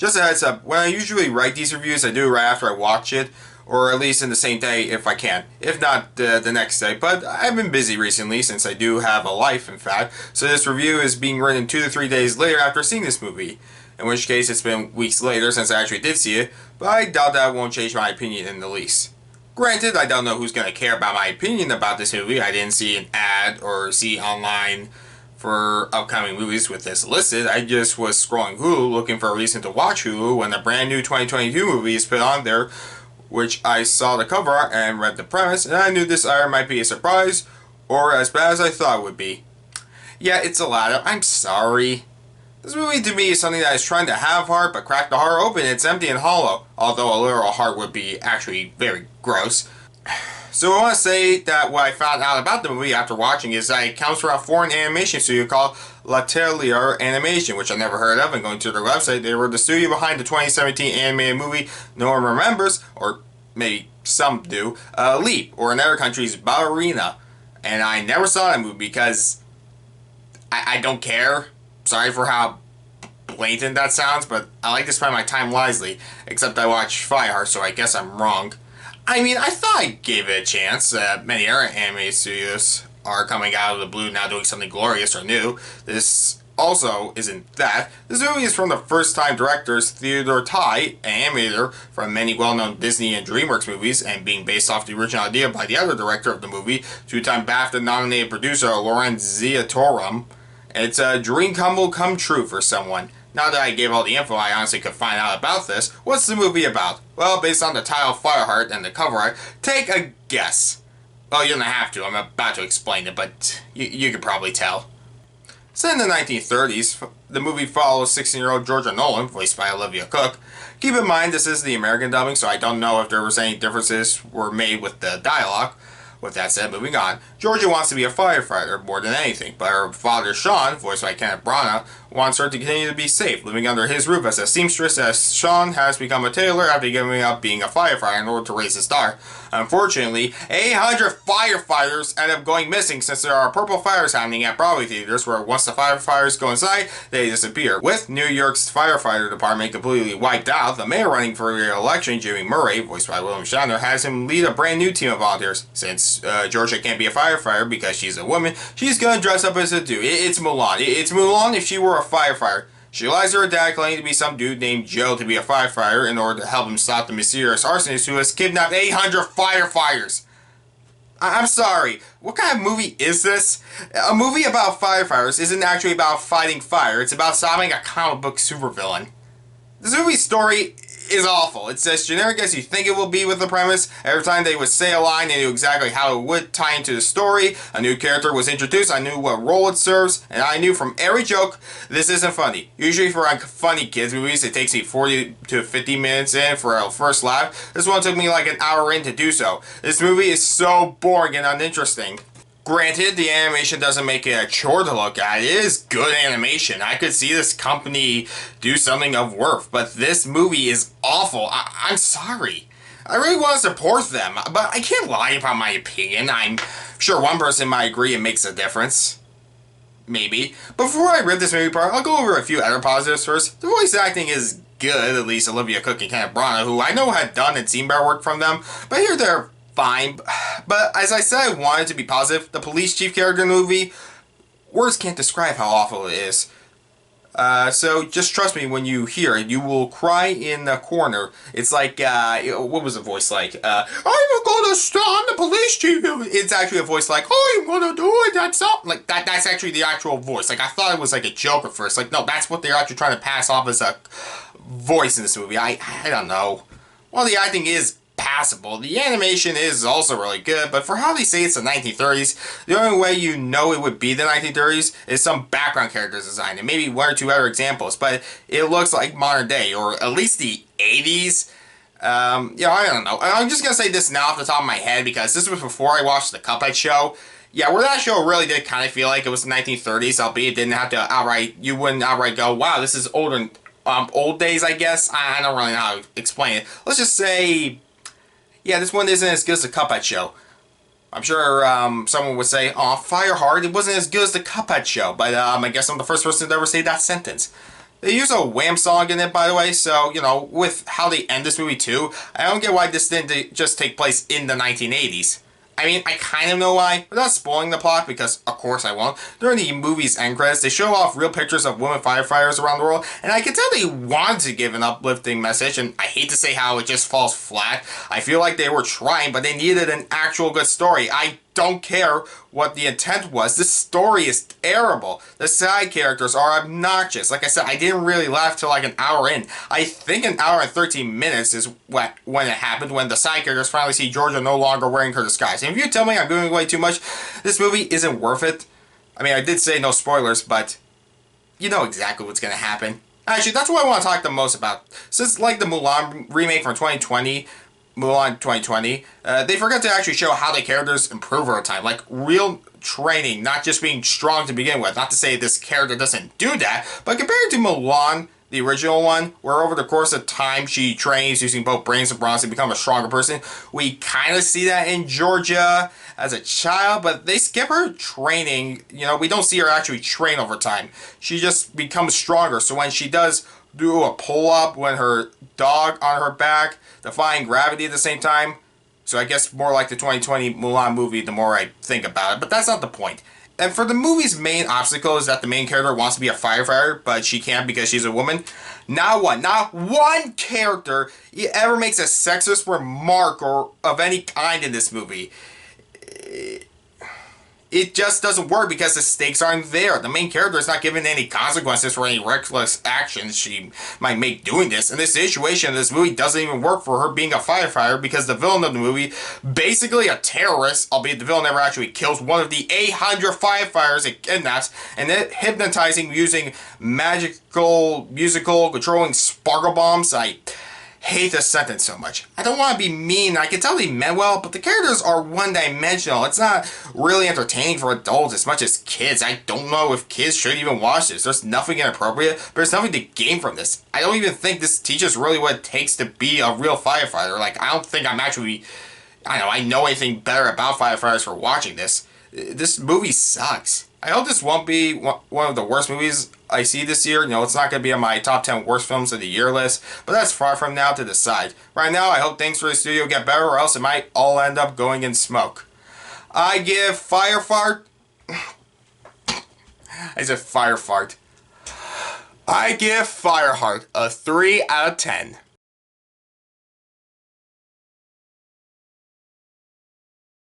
Just a heads up, when I usually write these reviews, I do it right after I watch it, or at least in the same day if I can. If not, the next day. But I've been busy recently, since I do have a life, in fact, so this review is being written 2 to 3 days later after seeing this movie. In which case, it's been weeks later since I actually did see it, but I doubt that won't change my opinion in the least. Granted, I don't know who's going to care about my opinion about this movie. I didn't see an ad or see online for upcoming movies with this listed. I just was scrolling Hulu looking for a reason to watch Hulu when the brand new 2022 movie is put on there, which I saw the cover art and read the premise, and I knew this either might be a surprise or as bad as I thought it would be. Yeah, it's a latter. I'm sorry. This movie to me is something that is trying to have heart but crack the heart open. It's empty and hollow, although a literal heart would be actually very gross. So I want to say that what I found out about the movie after watching is that it comes from a foreign animation studio called Tailor Animation, which I never heard of, and going to their website, they were the studio behind the 2017 animated movie no one remembers, or maybe some do, Leap, or in other countries, Ballerina. And I never saw that movie because I don't care. Sorry for how blatant that sounds, but I like to spend my time wisely, except I watch Fireheart, so I guess I'm wrong. I mean, I thought I gave it a chance. Many other anime studios are coming out of the blue now doing something glorious or new. This also isn't that. This movie is from the first-time directors Theodore Tai, an animator from many well-known Disney and DreamWorks movies, and being based off the original idea by the other director of the movie, two-time BAFTA-nominated producer Laurent Ziatorum. It's a dream come true for someone. Now that I gave all the info I honestly could find out about this, what's the movie about? Well, based on the title Fireheart and the cover art, take a guess. Well, you don't have to, I'm about to explain it, but you could probably tell. Set in the 1930s, the movie follows 16-year-old Georgia Nolan, voiced by Olivia Cooke. Keep in mind, this is the American dubbing, so I don't know if there was any differences were made with the dialogue. With that said, moving on, Georgia wants to be a firefighter more than anything, but her father Shawn, voiced by Kenneth Branagh, wants her to continue to be safe, living under his roof as a seamstress, as Shawn has become a tailor after giving up being a firefighter in order to raise his daughter. Unfortunately, 800 firefighters end up going missing since there are purple fires happening at Broadway theaters where once the firefighters go inside, they disappear. With New York's firefighter department completely wiped out, the mayor running for re-election, Jimmy Murray, voiced by William Shatner, has him lead a brand new team of volunteers. Since Georgia can't be a firefighter because she's a woman, she's gonna dress up as a dude. It's Mulan. It's Mulan if she were a firefighter. She lies to her dad claiming to be some dude named Joe to be a firefighter in order to help him stop the mysterious arsonist who has kidnapped 800 firefighters. I'm sorry, what kind of movie is this? A movie about firefighters isn't actually about fighting fire, it's about stopping a comic book supervillain. This movie's story is awful. It's as generic as you think it will be with the premise. Every time they would say a line, they knew exactly how it would tie into the story. A new character was introduced, I knew what role it serves, and I knew from every joke, this isn't funny. Usually for funny kids movies, it takes me 40 to 50 minutes in for a first laugh. This one took me like an hour in to do so. This movie is so boring and uninteresting. Granted, the animation doesn't make it a chore to look at. It is good animation. I could see this company do something of worth, but this movie is awful. I'm sorry. I really want to support them, but I can't lie about my opinion. I'm sure one person might agree it makes a difference. Maybe. But before I rip this movie apart, I'll go over a few other positives first. The voice acting is good, at least Olivia Cooke and Kenneth Branagh, who I know had done and seen better work from them, but here they're fine. But as I said, I wanted to be positive. The police chief character in the movie, words can't describe how awful it is. So just trust me when you hear it. You will cry in the corner. It's like, what was the voice like? I'm gonna stun the police chief. It's actually a voice like, I'm gonna do it. That's up. Like that's actually the actual voice. Like I thought it was like a joke at first. Like no, that's what they're actually trying to pass off as a voice in this movie. I don't know. Well, the acting is passable. The animation is also really good, but for how they say it's the 1930s, the only way you know it would be the 1930s is some background characters design, and maybe one or two other examples, but it looks like modern day, or at least the 80s. Yeah, I don't know. I'm just gonna say this now off the top of my head, because this was before I watched the Cuphead show. Yeah, where that show really did kind of feel like it was the 1930s, albeit it didn't have to outright, you wouldn't outright go, wow, this is older, old days, I guess. I don't really know how to explain it. Let's just say, yeah, this one isn't as good as the Cuphead show. I'm sure someone would say, oh, Fireheart, it wasn't as good as the Cuphead show. But I guess I'm the first person to ever say that sentence. They use a Wham song in it, by the way, so, you know, with how they end this movie too, I don't get why this didn't just take place in the 1980s. I mean, I kind of know why, without spoiling the plot, because of course I won't. During the movie's end credits, they show off real pictures of women firefighters around the world, and I can tell they wanted to give an uplifting message, and I hate to say how it just falls flat. I feel like they were trying, but they needed an actual good story. I don't care what the intent was. This story is terrible. The side characters are obnoxious. Like I said, I didn't really laugh till like an hour in. I think an hour and 13 minutes is when it happened, when the side characters finally see Georgia no longer wearing her disguise. And if you tell me I'm giving away too much, this movie isn't worth it. I mean, I did say no spoilers, but you know exactly what's going to happen. Actually, that's what I want to talk the most about. Since, like the Mulan remake from 2020, Mulan 2020, they forgot to actually show how the characters improve over time. Like, real training, not just being strong to begin with. Not to say this character doesn't do that, but compared to Mulan, the original one, where over the course of time she trains using both brains and brawn to become a stronger person, we kind of see that in Georgia as a child, but they skip her training. You know, we don't see her actually train over time. She just becomes stronger, so when she does do a pull-up when her dog on her back, defying gravity at the same time. So I guess more like the 2020 Mulan movie the more I think about it, but that's not the point. And for the movie's main obstacle is that the main character wants to be a firefighter, but she can't because she's a woman. Not one character ever makes a sexist remark or of any kind in this movie. It just doesn't work because the stakes aren't there. The main character is not given any consequences for any reckless actions she might make doing this. And this situation in this movie doesn't even work for her being a firefighter because the villain of the movie, basically a terrorist, albeit the villain never actually kills one of the 800 firefighters it kidnaps, and then hypnotizing using magical, musical, controlling sparkle bombs. I hate this sentence so much. I don't want to be mean. I can tell they meant well, but the characters are one-dimensional. It's not really entertaining for adults as much as kids. I don't know if kids should even watch this. There's nothing inappropriate, but there's nothing to gain from this. I don't even think this teaches really what it takes to be a real firefighter. Like, I don't think I'm actually, I know anything better about firefighters for watching this. This movie sucks. I hope this won't be one of the worst movies I see this year. You know, it's not going to be on my top 10 worst films of the year list, but that's far from now to decide. Right now, I hope things for the studio get better, or else it might all end up going in smoke. I give Fireheart. I said Fireheart. I give Fireheart a 3 out of 10.